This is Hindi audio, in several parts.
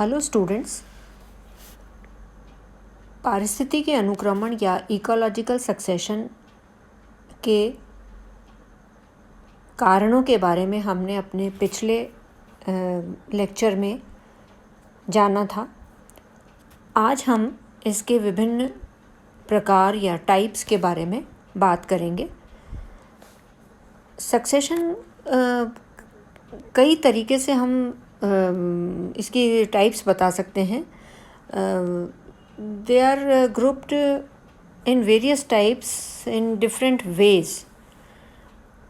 हेलो स्टूडेंट्स, पारिस्थितिकी अनुक्रमण या इकोलॉजिकल सक्सेशन के कारणों के बारे में हमने अपने पिछले लेक्चर में जाना था। आज हम इसके विभिन्न प्रकार या टाइप्स के बारे में बात करेंगे। सक्सेशन कई तरीके से हम इसकी टाइप्स बता सकते हैं। They are grouped in various types in different ways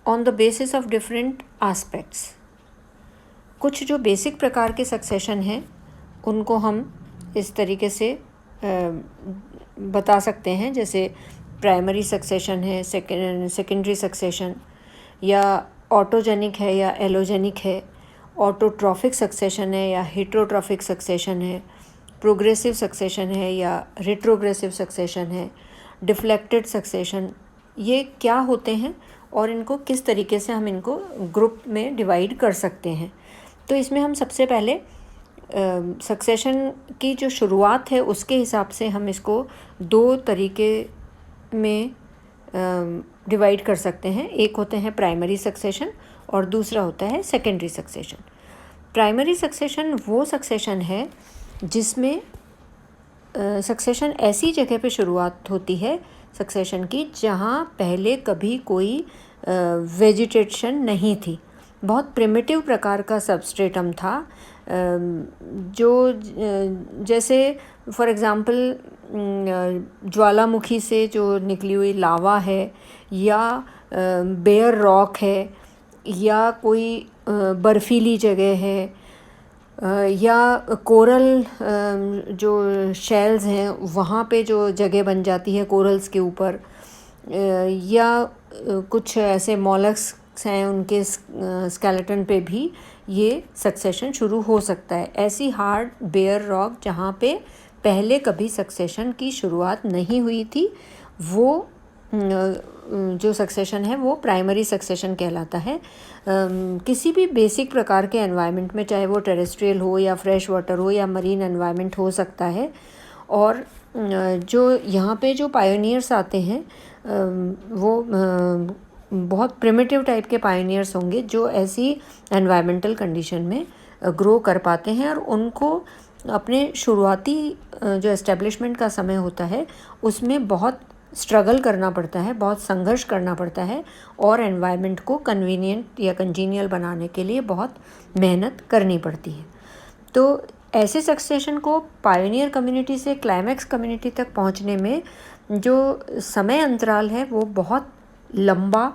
on the basis of different aspects. कुछ जो बेसिक प्रकार के सक्सेशन हैं उनको हम इस तरीके से बता सकते हैं, जैसे प्राइमरी सक्सेशन है, सेकेंडरी सक्सेशन, या ऑटोजेनिक है या एलोजेनिक है, ऑटोट्रॉफिक सक्सेशन है या हेटेरोट्रॉफिक सक्सेशन है, प्रोग्रेसिव सक्सेशन है या रिट्रोग्रेसिव सक्सेशन है, डिफ्लेक्टेड सक्सेशन। ये क्या होते हैं और इनको किस तरीके से हम इनको ग्रुप में डिवाइड कर सकते हैं। तो इसमें हम सबसे पहले सक्सेशन की जो शुरुआत है उसके हिसाब से हम इसको दो तरीके में डिवाइड कर सकते हैं। एक होते हैं प्राइमरी सक्सेशन और दूसरा होता है सेकेंडरी सक्सेशन। प्राइमरी सक्सेशन वो सक्सेशन है जिसमें सक्सेशन ऐसी जगह पे शुरुआत होती है सक्सेशन की जहाँ पहले कभी कोई वेजिटेशन नहीं थी। बहुत प्रिमिटिव प्रकार का सबस्ट्रेटम था, जो जैसे फॉर एग्ज़ाम्पल ज्वालामुखी से जो निकली हुई लावा है, या बेयर रॉक है, या कोई बर्फीली जगह है, या कोरल जो शेल्स हैं वहाँ पे जो जगह बन जाती है कोरल्स के ऊपर, या कुछ ऐसे मॉलस्क्स हैं उनके स्केलेटन पे भी ये सक्सेशन शुरू हो सकता है। ऐसी हार्ड बेयर रॉक जहाँ पे पहले कभी सक्सेशन की शुरुआत नहीं हुई थी, वो जो सक्सेशन है वो प्राइमरी सक्सेशन कहलाता है। किसी भी बेसिक प्रकार के एनवायरनमेंट में, चाहे वो टेरेस्ट्रियल हो या फ्रेश वाटर हो या मरीन एनवायरनमेंट हो सकता है, और जो यहाँ पे जो पायोनियर्स आते हैं वो बहुत प्रिमिटिव टाइप के पायोनियर्स होंगे जो ऐसी एनवायरमेंटल कंडीशन में ग्रो कर पाते हैं, और उनको अपने शुरुआती जो एस्टेब्लिशमेंट का समय होता है उसमें बहुत स्ट्रगल करना पड़ता है, बहुत संघर्ष करना पड़ता है, और एनवायरनमेंट को कन्वीनियंट या कंजीनियल बनाने के लिए बहुत मेहनत करनी पड़ती है। तो ऐसे सक्सेशन को पायोनियर कम्युनिटी से क्लाइमैक्स कम्युनिटी तक पहुंचने में जो समय अंतराल है वो बहुत लंबा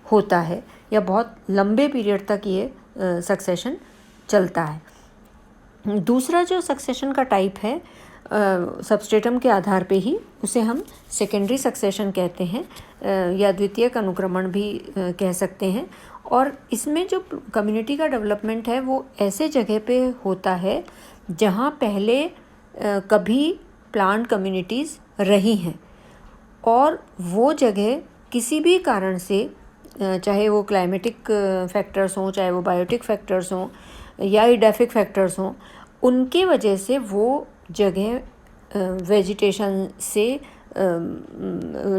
होता है, या बहुत लंबे पीरियड तक ये सक्सेशन चलता है। दूसरा जो सक्सेशन का टाइप है सबस्ट्रेटम के आधार पे ही, उसे हम सेकेंडरी सक्सेशन कहते हैं, या द्वितीयक अनुक्रमण भी कह सकते हैं। और इसमें जो कम्युनिटी का डेवलपमेंट है वो ऐसे जगह पे होता है जहाँ पहले कभी प्लांट कम्युनिटीज़ रही हैं, और वो जगह किसी भी कारण से, चाहे वो क्लाइमेटिक फैक्टर्स हों, चाहे वो बायोटिक फैक्टर्स हों या इडेफिक फैक्टर्स हों, उनके वजह से वो जगह वेजिटेशन से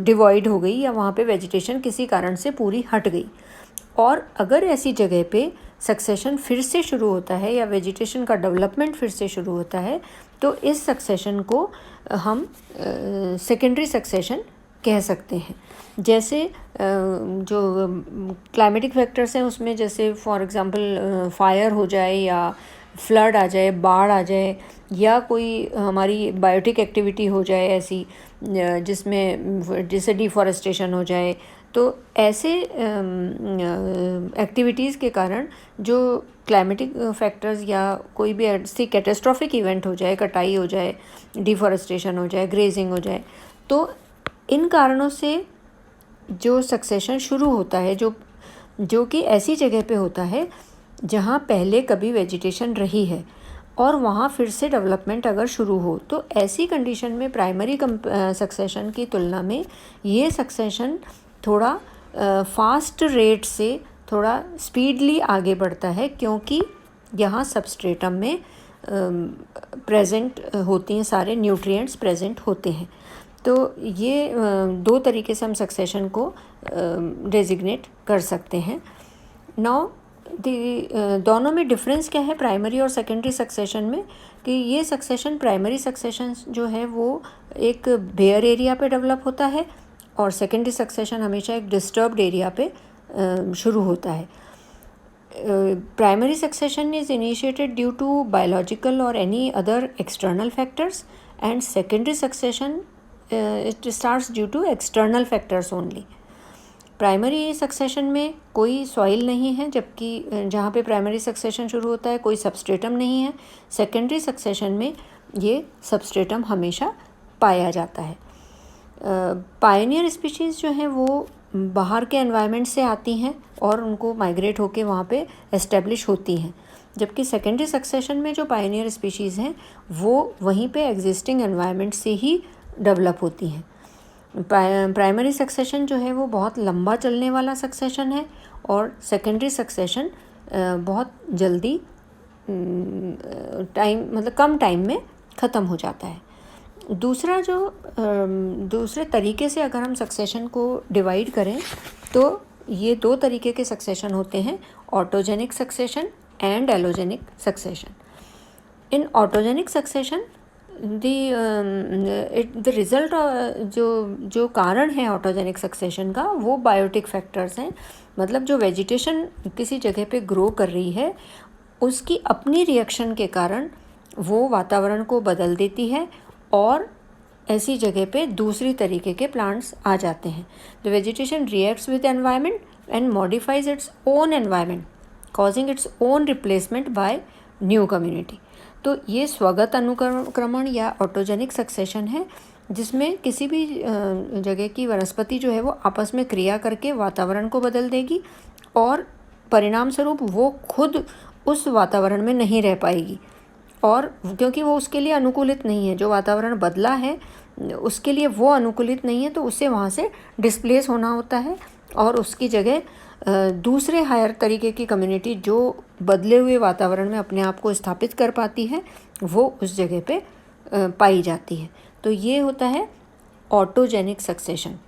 डिवाइड हो गई, या वहाँ पे वेजिटेशन किसी कारण से पूरी हट गई। और अगर ऐसी जगह पे सक्सेशन फिर से शुरू होता है या वेजिटेशन का डेवलपमेंट फिर से शुरू होता है, तो इस सक्सेशन को हम सेकेंडरी सक्सेशन कह सकते हैं। जैसे जो क्लाइमेटिक फैक्टर्स हैं उसमें, जैसे फॉर एग्ज़ाम्पल फायर हो जाए, या फ्लड आ जाए, बाढ़ आ जाए, या कोई हमारी बायोटिक एक्टिविटी हो जाए ऐसी जिसमें जैसे डिफॉरेस्टेशन हो जाए, तो ऐसे एक्टिविटीज़ के कारण जो क्लाइमेटिक फैक्टर्स या कोई भी ऐसी कैटास्ट्रॉफिक इवेंट हो जाए, कटाई हो जाए, डिफॉरेस्टेशन हो जाए, ग्रेजिंग हो जाए, तो इन कारणों से जो सक्सेशन शुरू होता है, जो कि ऐसी जगह पे होता है जहाँ पहले कभी वेजिटेशन रही है, और वहाँ फिर से डेवलपमेंट अगर शुरू हो, तो ऐसी कंडीशन में प्राइमरी सक्सेशन की तुलना में ये सक्सेशन थोड़ा फास्ट रेट से थोड़ा स्पीडली आगे बढ़ता है, क्योंकि यहाँ सबस्ट्रेटम में प्रेजेंट होती हैं, सारे न्यूट्रिएंट्स प्रेजेंट होते हैं। तो ये दो तरीके से हम सक्सेशन को डेजिग्नेट कर सकते हैं। नाउ दोनों में डिफरेंस क्या है प्राइमरी और सेकेंडरी सक्सेशन में, कि ये सक्सेशन प्राइमरी सक्सेशन जो है वो एक बेयर एरिया पे डेवलप होता है और सेकेंडरी सक्सेशन हमेशा एक डिस्टर्ब्ड एरिया पे शुरू होता है। Primary succession is initiated due to biological or any other external factors and secondary succession it starts due to external factors only. Primary succession में कोई सॉइल नहीं है, जबकि जहाँ पे प्राइमरी सक्सेशन शुरू होता है कोई सबस्ट्रेटम नहीं है। सेकेंडरी सक्सेशन में ये सबस्ट्रेटम हमेशा पाया जाता है। पायनियर स्पीशीज़ जो हैं वो बाहर के एनवायरनमेंट से आती हैं और उनको माइग्रेट होके वहाँ पे एस्टेब्लिश होती हैं, जबकि सेकेंडरी सक्सेशन में जो पायनियर स्पीशीज़ हैं वो वहीं पे एग्जिस्टिंग एनवायरनमेंट से ही डेवलप होती हैं। प्राइमरी सक्सेशन जो है वो बहुत लंबा चलने वाला सक्सेशन है और सेकेंडरी सक्सेशन बहुत जल्दी कम टाइम में ख़त्म हो जाता है। दूसरे तरीके से अगर हम सक्सेशन को डिवाइड करें तो ये दो तरीके के सक्सेशन होते हैं, autogenic succession and allogenic succession. In autogenic succession the result जो कारण है ऑटोजेनिक सक्सेशन का वो बायोटिक फैक्टर्स हैं। मतलब जो वेजिटेशन किसी जगह पे ग्रो कर रही है उसकी अपनी रिएक्शन के कारण वो वातावरण को बदल देती है और ऐसी जगह पे दूसरी तरीके के प्लांट्स आ जाते हैं। The vegetation reacts with environment and modifies its own environment causing its own replacement bye new community. तो ये स्वगत अनुक्रमण या ऑटोजेनिक सक्सेशन है, जिसमें किसी भी जगह की वनस्पति जो है वो आपस में क्रिया करके वातावरण को बदल देगी और परिणाम स्वरूप वो खुद उस वातावरण में नहीं रह पाएगी, और क्योंकि वो उसके लिए अनुकूलित नहीं है, जो वातावरण बदला है उसके लिए वो अनुकूलित नहीं है, तो उसे वहाँ से डिस्प्लेस होना होता है और उसकी जगह दूसरे हायर तरीके की कम्युनिटी जो बदले हुए वातावरण में अपने आप को स्थापित कर पाती है वो उस जगह पे पाई जाती है। तो ये होता है ऑटोजेनिक सक्सेशन।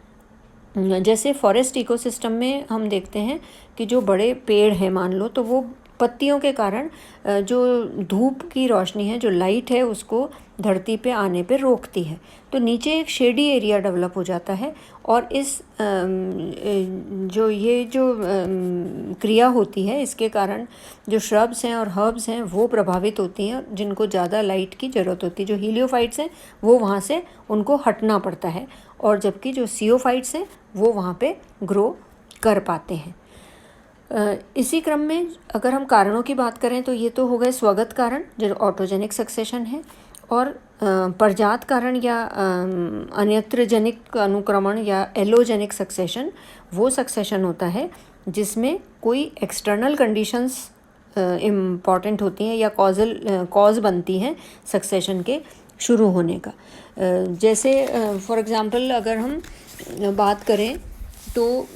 जैसे फॉरेस्ट इकोसिस्टम में हम देखते हैं कि जो बड़े पेड़ हैं मान लो, तो वो पत्तियों के कारण जो धूप की रोशनी है, जो लाइट है, उसको धरती पे आने पे रोकती है, तो नीचे एक शेडी एरिया डेवलप हो जाता है और इस जो क्रिया होती है इसके कारण जो श्रब्स हैं और हर्ब्स हैं वो प्रभावित होती हैं, जिनको ज़्यादा लाइट की ज़रूरत होती है। जो हीलियोफाइट्स हैं वो वहाँ से उनको हटना पड़ता है, और जबकि जो सियोफाइट्स हैं वो वहाँ पे ग्रो कर पाते हैं। इसी क्रम में अगर हम कारणों की बात करें तो ये तो हो गए स्वगत कारण जो ऑटोजेनिक सक्सेशन है, और प्रजात कारण या अन्यत्रजनिक अनुक्रमण या एलोजेनिक सक्सेशन वो सक्सेशन होता है जिसमें कोई एक्सटर्नल कंडीशंस इम्पॉर्टेंट होती हैं या कॉज बनती हैं सक्सेशन के शुरू होने का। जैसे फॉर एग्ज़ाम्पल अगर हम बात करें तो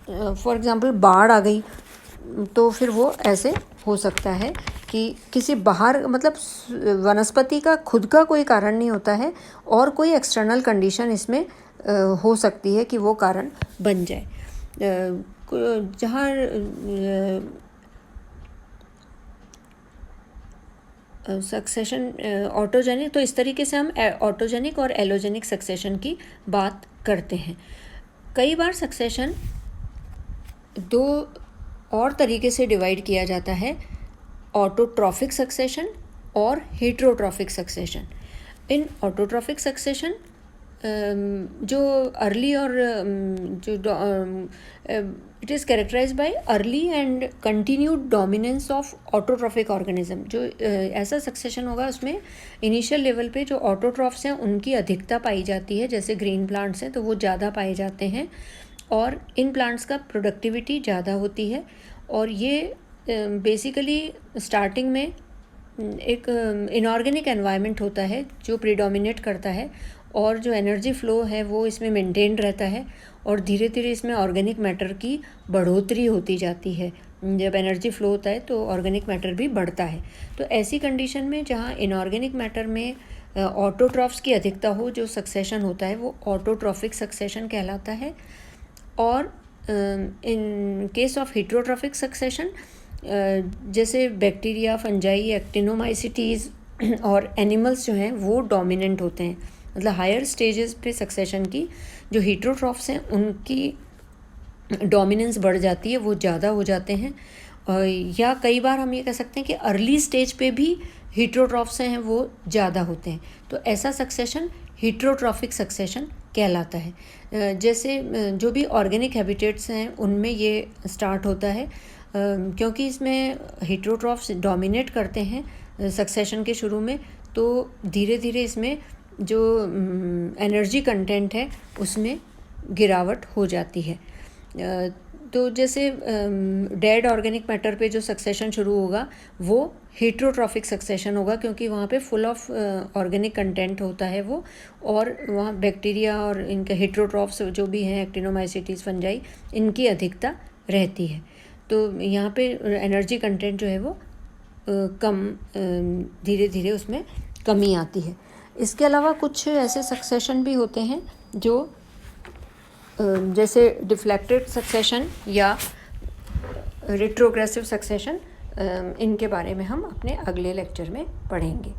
फॉर एग्ज़ाम्पल बाढ़ आ गई, तो फिर वो ऐसे हो सकता है कि किसी बाहर, मतलब वनस्पति का खुद का कोई कारण नहीं होता है और कोई एक्सटर्नल कंडीशन इसमें हो सकती है कि वो कारण बन जाए। जहाँ सक्सेशन ऑटोजेनिक, तो इस तरीके से हम ऑटोजेनिक और एलोजेनिक सक्सेशन की बात करते हैं। कई बार सक्सेशन दो और तरीके से डिवाइड किया जाता है, ऑटोट्रॉफिक सक्सेशन और heterotrophic succession. In autotrophic succession जो अर्ली और जो it is characterized by early and continued dominance of autotrophic organism. जो ऐसा सक्सेशन होगा उसमें इनिशियल लेवल पे जो ऑटोट्रॉफ्स हैं उनकी अधिकता पाई जाती है, जैसे ग्रीन प्लांट्स हैं तो वो ज़्यादा पाए जाते हैं और इन प्लांट्स का प्रोडक्टिविटी ज़्यादा होती है। और ये बेसिकली स्टार्टिंग में एक इनऑर्गेनिक एनवायरनमेंट होता है जो प्रीडोमिनेट करता है, और जो एनर्जी फ़्लो है वो इसमें मेंटेन रहता है, और धीरे धीरे इसमें ऑर्गेनिक मैटर की बढ़ोतरी होती जाती है जब एनर्जी फ्लो होता है तो ऑर्गेनिक मैटर भी बढ़ता है। तो ऐसी कंडीशन में जहाँ इनऑर्गेनिक मैटर में ऑटोट्रॉफ्स की अधिकता हो, जो सक्सेशन होता है वो ऑटोट्रॉफिक सक्सेशन कहलाता है। और in case of heterotrophic succession, जैसे बैक्टीरिया, फंजाई, एक्टिनोमाइसिटीज़ और एनिमल्स जो हैं वो डोमिनेंट होते हैं। मतलब हायर स्टेजेस पे सक्सेशन की जो हेट्रोट्रॉफ्स हैं उनकी डोमिनेंस बढ़ जाती है, वो ज़्यादा हो जाते हैं। या कई बार हम ये कह सकते हैं कि अर्ली स्टेज पे भी हेट्रोट्रॉफ्स हैं वो ज़्यादा होते हैं। तो ऐसा सक्सेशन हेट्रोट्रॉफिक सक्सेशन कहलाता है। जैसे जो भी ऑर्गेनिक हैबिटेट्स हैं उनमें ये स्टार्ट होता है, क्योंकि इसमें हेट्रोट्रॉफ्स डोमिनेट करते हैं सक्सेशन के शुरू में, तो धीरे धीरे इसमें जो एनर्जी कंटेंट है उसमें गिरावट हो जाती है। तो जैसे डेड ऑर्गेनिक मैटर पे जो सक्सेशन शुरू होगा वो हेट्रोट्रॉफिक सक्सेशन होगा, क्योंकि वहाँ पे फुल ऑफ ऑर्गेनिक कंटेंट होता है वो, और वहाँ बैक्टीरिया और इनके हेट्रोट्रॉफ्स जो भी हैं, एक्टिनोमाइसिटीज़, फंजाई, इनकी अधिकता रहती है। तो यहाँ पे एनर्जी कंटेंट जो है वो कम, धीरे धीरे उसमें कमी आती है। इसके अलावा कुछ ऐसे सक्सेशन भी होते हैं जो जैसे डिफ्लेक्टेड सक्सेशन या रिट्रोग्रेसिव सक्सेशन, इनके बारे में हम अपने अगले लेक्चर में पढ़ेंगे।